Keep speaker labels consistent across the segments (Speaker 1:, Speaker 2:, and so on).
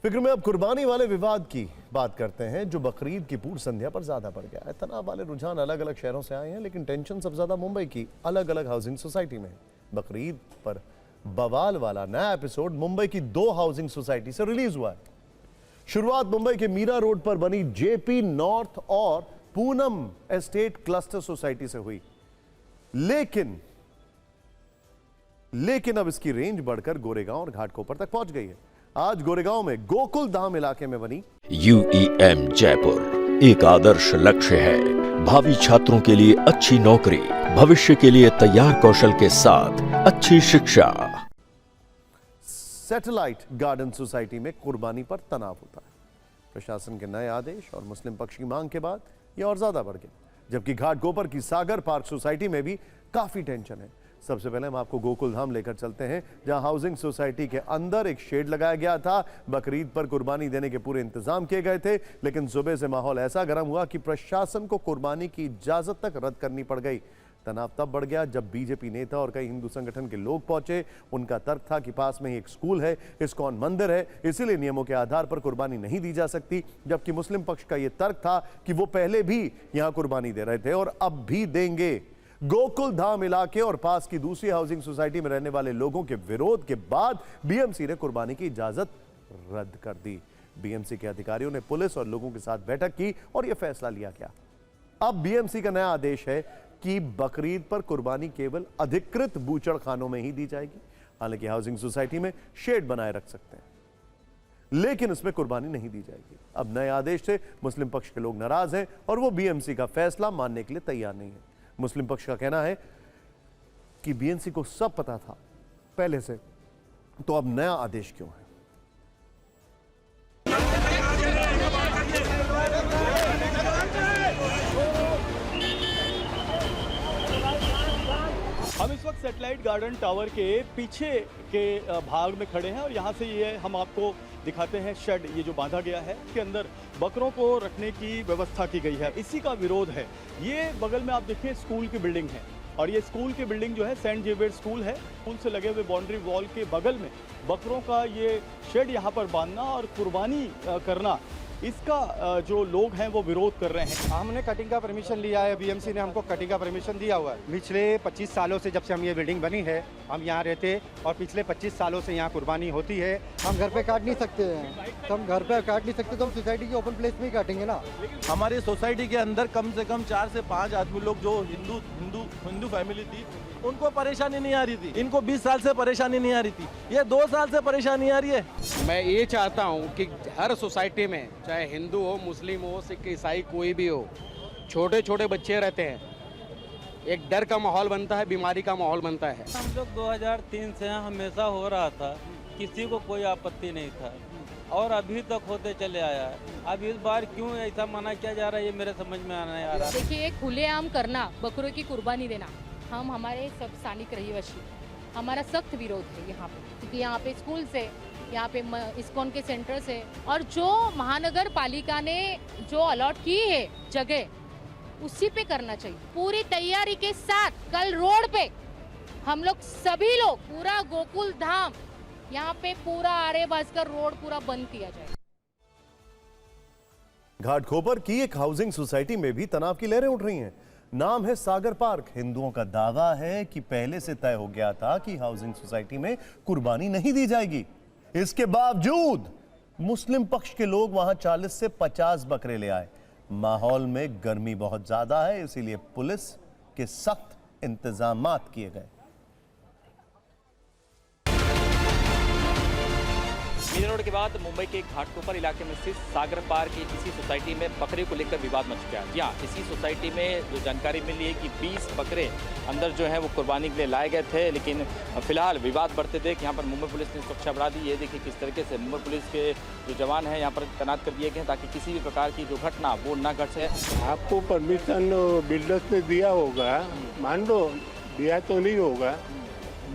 Speaker 1: फिक्र में अब कुर्बानी वाले विवाद की बात करते हैं जो बकरीद की पूर्व संध्या पर ज्यादा बढ़ गया है। तनाव वाले रुझान अलग अलग शहरों से आए हैं, लेकिन टेंशन सबसे ज्यादा मुंबई की अलग अलग हाउसिंग सोसाइटी में है। बकरीद पर बवाल वाला नया एपिसोड मुंबई की 2 हाउसिंग सोसाइटी से रिलीज हुआ है। शुरुआत मुंबई के मीरा रोड पर बनी जेपी नॉर्थ और पूनम एस्टेट क्लस्टर सोसाइटी से हुई, लेकिन अब इसकी रेंज बढ़कर गोरेगांव और घाटकोपर तक पहुंच गई है। आज गोरेगांव में गोकुल धाम इलाके में बनी
Speaker 2: UEM जयपुर एक आदर्श लक्ष्य है। भावी छात्रों के लिए अच्छी नौकरी, भविष्य के लिए तैयार कौशल के साथ अच्छी शिक्षा।
Speaker 1: सैटेलाइट गार्डन सोसाइटी में कुर्बानी पर तनाव होता है। प्रशासन के नए आदेश और मुस्लिम पक्ष की मांग के बाद यह और ज्यादा बढ़ गया, जबकि घाटकोपर की सागर पार्क सोसाइटी में भी काफी टेंशन है। सबसे पहले हम आपको गोकुल धाम लेकर चलते हैं, जहां हाउसिंग सोसाइटी के अंदर एक शेड लगाया गया था। बकरीद पर कुर्बानी देने के पूरे इंतजाम किए गए थे, लेकिन सुबह से माहौल ऐसा गर्म हुआ कि प्रशासन को कुर्बानी की इजाजत तक रद्द करनी पड़ गई। तनाव तब बढ़ गया जब बीजेपी नेता और कई हिंदू संगठन के लोग पहुंचे। उनका तर्क था कि पास में ही एक स्कूल है, इस्कॉन मंदिर है, इसीलिए नियमों के आधार पर कुर्बानी नहीं दी जा सकती, जबकि मुस्लिम पक्ष का यह तर्क था कि वो पहले भी यहां कुर्बानी दे रहे थे और अब भी देंगे। गोकुल धाम इलाके और पास की दूसरी हाउसिंग सोसाइटी में रहने वाले लोगों के विरोध के बाद बीएमसी ने कुर्बानी की इजाजत रद्द कर दी। बीएमसी के अधिकारियों ने पुलिस और लोगों के साथ बैठक की और यह फैसला लिया गया। अब बीएमसी का नया आदेश है कि बकरीद पर कुर्बानी केवल अधिकृत बूचड़ खानों में ही दी जाएगी। हालांकि हाउसिंग सोसाइटी में शेड बनाए रख सकते हैं, लेकिन इसमें कुर्बानी नहीं दी जाएगी। अब नए आदेश से मुस्लिम पक्ष के लोग नाराज हैं और वो बीएमसी का फैसला मानने के लिए तैयार नहीं है। मुस्लिम पक्ष का कहना है कि बीएमसी को सब पता था पहले से, तो अब नया आदेश क्यों है?
Speaker 3: हम इस वक्त सैटेलाइट गार्डन टावर के पीछे के भाग में खड़े हैं और यहाँ से ये हम आपको दिखाते हैं शेड, ये जो बांधा गया है इसके अंदर बकरों को रखने की व्यवस्था की गई है। इसी का विरोध है। ये बगल में आप देखिए स्कूल की बिल्डिंग है और ये स्कूल की बिल्डिंग जो है सेंट जेवियर स्कूल है। स्कूल से लगे हुए बाउंड्री वॉल के बगल में बकरों का ये शेड यहाँ पर बांधना और कुर्बानी करना, इसका जो लोग हैं वो विरोध कर रहे हैं।
Speaker 4: हमने कटिंग का परमिशन लिया है, बीएमसी ने हमको कटिंग का परमिशन दिया हुआ है। पिछले 25 सालों से जब से हम ये बिल्डिंग बनी है हम यहाँ रहते और पिछले 25 सालों से यहाँ कुर्बानी होती है।
Speaker 5: हम घर पे काट नहीं सकते हैं, तो हम घर पे काट नहीं सकते तो हम सोसाइटी के ओपन प्लेस में ही काटेंगे ना।
Speaker 6: हमारी सोसाइटी के अंदर कम से कम 4 से 5 आदमी लोग जो हिंदू फैमिली थी, उनको परेशानी नहीं आ रही थी। इनको 20 साल से परेशानी नहीं आ रही थी, ये 2 साल से परेशानी आ रही है।
Speaker 7: मैं ये चाहता हूँ कि हर सोसाइटी में, चाहे हिंदू हो, मुस्लिम हो, सिख, ईसाई, कोई भी हो, छोटे छोटे बच्चे रहते हैं, एक डर का माहौल बनता है, बीमारी का माहौल बनता है।
Speaker 8: हम लोग 2003 से हमेशा हो रहा था, किसी को कोई आपत्ति नहीं था और अभी तक होते चले आया है। अब इस बार क्यों ऐसा मना किया जा रहा है, ये मेरे समझ में नहीं आ रहा।
Speaker 9: देखिए, खुलेआम करना, बकरों की कुर्बानी देना, हम हमारे सब स्थानिक रहिवासी, हमारा सख्त विरोध है यहाँ पे, क्योंकि यहाँ पे स्कूल से, यहाँ पे इस्कॉन के सेंटर से और जो महानगर पालिका ने जो अलॉट की है जगह, उसी पे करना चाहिए। पूरी तैयारी के साथ कल रोड पे हम लोग सभी लोग, पूरा गोकुल धाम, यहाँ पे पूरा आर्य भास्कर रोड पूरा बंद किया जाए।
Speaker 1: घाटकोपर की एक हाउसिंग सोसाइटी में भी तनाव की लहरें उठ रही हैं। नाम है सागर पार्क। हिंदुओं का दावा है कि पहले से तय हो गया था कि हाउसिंग सोसाइटी में कुर्बानी नहीं दी जाएगी। इसके बावजूद मुस्लिम पक्ष के लोग वहां 40 से 50 बकरे ले आए। माहौल में गर्मी बहुत ज्यादा है, इसीलिए पुलिस के सख्त इंतजामात किए गए।
Speaker 10: मीरा रोड के बाद मुंबई के घाटकोपर इलाके में स्थित सागर पार्क की इसी सोसाइटी में बकरे को लेकर विवाद मच गया। या इसी सोसाइटी में जो जानकारी मिली है कि 20 बकरे अंदर जो है वो कुर्बानी के लिए लाए गए थे, लेकिन फिलहाल विवाद बढ़ते देख यहाँ पर मुंबई पुलिस ने सुरक्षा बढ़ा दी। ये देखिए किस तरीके से मुंबई पुलिस के जो जवान हैं यहाँ पर तैनात कर दिए गए हैं ताकि किसी भी प्रकार की जो घटना वो न घट सके।
Speaker 11: आपको परमिशन बिल्डर्स ने दिया होगा, मान लो दिया तो नहीं होगा,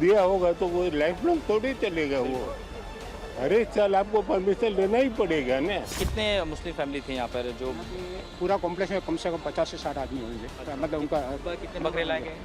Speaker 11: दिया होगा तो वो लाइफ लॉन्ग थोड़ी चलेगा वो। अरे चल, आपको परमिशन लेना ही पड़ेगा ना।
Speaker 10: कितने मुस्लिम फैमिली थे यहाँ पर? जो
Speaker 4: पूरा कॉम्प्लेक्स में कम से कम 50 से 60 आदमी होंगे। मतलब उनका
Speaker 10: कितने बकरे लाए गए?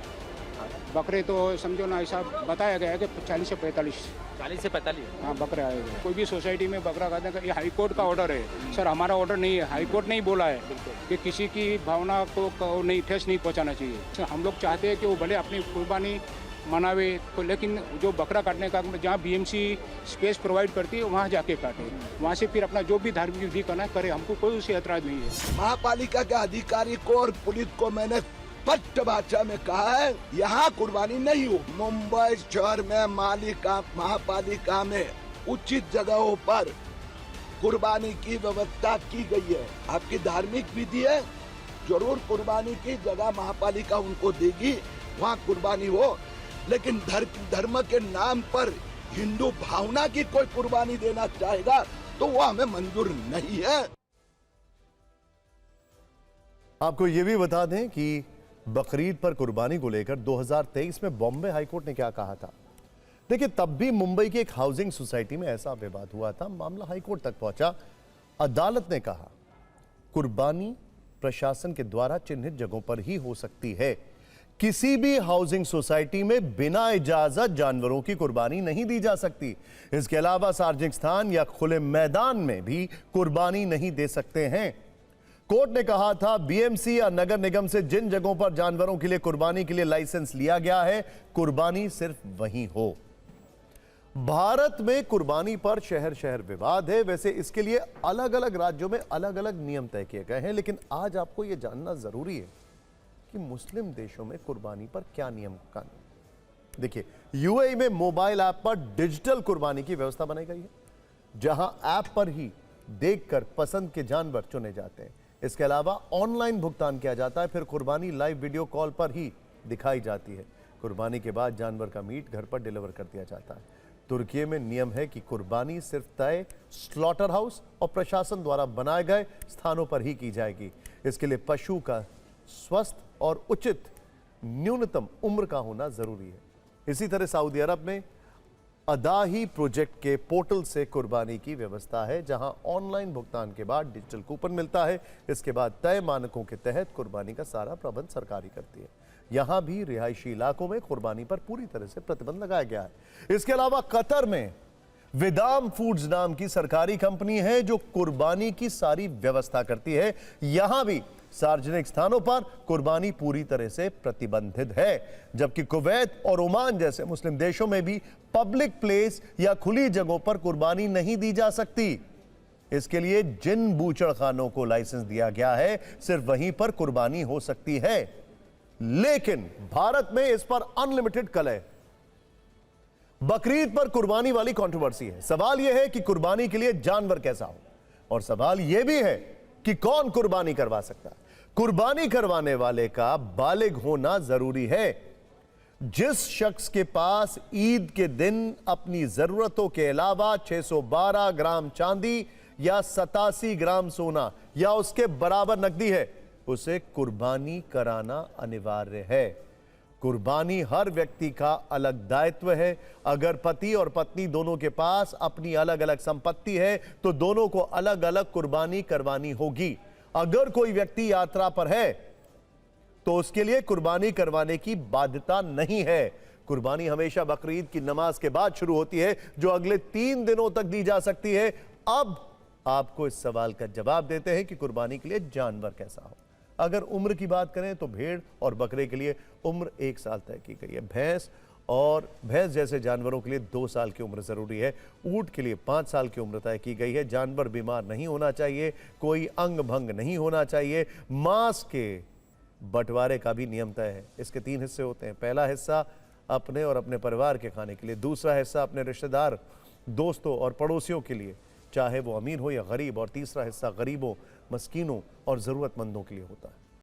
Speaker 12: बकरे तो समझो ना ऐसा बताया गया है कि 40 से 45।
Speaker 10: 40 से 45?
Speaker 12: हाँ, बकरे आए हुए। कोई भी सोसाइटी में बकरा खाते हैं, ये हाई कोर्ट का ऑर्डर है सर, हमारा ऑर्डर नहीं है। हाई कोर्ट नहीं बोला है कि किसी की भावना को नहीं ठेस नहीं पहुंचाना चाहिए। सर, हम लोग चाहते हैं कि वो भले अपनी कुर्बानी मनावे तो, लेकिन जो बकरा काटने का जहाँ बीएमसी स्पेस प्रोवाइड करती है वहाँ जाके काटे, वहाँ से फिर अपना जो भी धार्मिक विधि करना करे, हमको कोई उससे ऐतराज नहीं है।
Speaker 13: महापालिका के अधिकारी को और पुलिस को मैंने स्पष्ट भाषा में कहा है, यहाँ कुर्बानी नहीं हो। मुंबई शहर में महापालिका में उचित जगहों पर कुर्बानी की व्यवस्था की गई है। आपकी धार्मिक विधि है, जरूर कुर्बानी की जगह महापालिका उनको देगी, वहाँ कुर्बानी हो, लेकिन धर्म के नाम पर हिंदू भावना की कोई कुर्बानी देना चाहेगा तो वो हमें मंजूर नहीं है।
Speaker 1: आपको ये भी बता दें कि बकरीद पर कुर्बानी को लेकर 2023 में बॉम्बे हाईकोर्ट ने क्या कहा था। देखिए, तब भी मुंबई की एक हाउसिंग सोसाइटी में ऐसा विवाद हुआ था, मामला हाईकोर्ट तक पहुंचा। अदालत ने कहा कुर्बानी प्रशासन के द्वारा चिन्हित जगहों पर ही हो सकती है। किसी भी हाउसिंग सोसाइटी में बिना इजाजत जानवरों की कुर्बानी नहीं दी जा सकती। इसके अलावा सार्वजनिक स्थान या खुले मैदान में भी कुर्बानी नहीं दे सकते हैं। कोर्ट ने कहा था बीएमसी या नगर निगम से जिन जगहों पर जानवरों के लिए कुर्बानी के लिए लाइसेंस लिया गया है, कुर्बानी सिर्फ वहीं हो। भारत में कुर्बानी पर शहर शहर विवाद है। वैसे इसके लिए अलग अलग राज्यों में अलग अलग नियम तय किए गए हैं, लेकिन आज आपको यह जानना जरूरी है कि मुस्लिम देशों में कुर्बानी पर क्या नियम कानून। देखिए, यूएई में मोबाइल ऐप पर डिजिटल कुर्बानी की व्यवस्था बनाई गई है, जहां ऐप पर ही देखकर पसंद के जानवर चुने जाते हैं। इसके अलावा ऑनलाइन भुगतान किया जाता है, फिर कुर्बानी लाइव वीडियो कॉल पर ही दिखाई जाती है। कुर्बानी के बाद जानवर का मीट घर पर डिलीवर कर दिया जाता है। तुर्की में नियम है कि कुर्बानी सिर्फ तय स्लॉटर हाउस और प्रशासन द्वारा बनाए गए स्थानों पर ही की जाएगी। इसके लिए पशु का स्वस्थ और उचित न्यूनतम उम्र का होना जरूरी है। इसी तरह सऊदी अरब में अदाही प्रोजेक्ट के पोर्टल से कुर्बानी की व्यवस्था है, जहां ऑनलाइन भुगतान के बाद डिजिटल कूपन मिलता है। इसके बाद तय मानकों के तहत कुर्बानी का सारा प्रबंध सरकारी करती है। यहां भी रिहायशी इलाकों में कुर्बानी पर पूरी तरह से प्रतिबंध लगाया गया है। इसके अलावा कतर में विदाम फूड्स नाम की सरकारी कंपनी है जो कुर्बानी की सारी व्यवस्था करती है। यहां भी सार्वजनिक स्थानों पर कुर्बानी पूरी तरह से प्रतिबंधित है, जबकि कुवैत और ओमान जैसे मुस्लिम देशों में भी पब्लिक प्लेस या खुली जगहों पर कुर्बानी नहीं दी जा सकती। इसके लिए जिन बूचड़खानों को लाइसेंस दिया गया है, सिर्फ वहीं पर कुर्बानी हो सकती है। लेकिन भारत में इस पर अनलिमिटेड कल है। बकरीद पर कुर्बानी वाली कंट्रोवर्सी है। सवाल यह है कि कुर्बानी के लिए जानवर कैसा हो, और सवाल यह भी है कि कौन कुर्बानी करवा सकता है। कुर्बानी करवाने वाले का बालिग होना जरूरी है। जिस शख्स के पास ईद के दिन अपनी जरूरतों के अलावा 612 ग्राम चांदी या 87 ग्राम सोना या उसके बराबर नकदी है, उसे कुर्बानी कराना अनिवार्य है। कुर्बानी हर व्यक्ति का अलग दायित्व है। अगर पति और पत्नी दोनों के पास अपनी अलग अलग संपत्ति है तो दोनों को अलग अलग कुर्बानी करवानी होगी। अगर कोई व्यक्ति यात्रा पर है तो उसके लिए कुर्बानी करवाने की बाध्यता नहीं है। कुर्बानी हमेशा बकरीद की नमाज के बाद शुरू होती है, जो अगले 3 दिनों तक दी जा सकती है। अब आपको इस सवाल का जवाब देते हैं कि कुर्बानी के लिए जानवर कैसा हो। अगर उम्र की बात करें तो भेड़ और बकरे के लिए उम्र 1 साल तय की गई है। भैंस जैसे जानवरों के लिए 2 साल की उम्र जरूरी है। ऊंट के लिए 5 साल की उम्र तय की गई है। जानवर बीमार नहीं होना चाहिए, कोई अंग भंग नहीं होना चाहिए। मांस के बंटवारे का भी नियम तय है। इसके 3 हिस्से होते हैं। पहला हिस्सा अपने और अपने परिवार के खाने के लिए, दूसरा हिस्सा अपने रिश्तेदार, दोस्तों और पड़ोसियों के लिए, चाहे वो अमीर हो या गरीब, और तीसरा हिस्सा गरीबों, मस्कीनों और ज़रूरतमंदों के लिए होता है।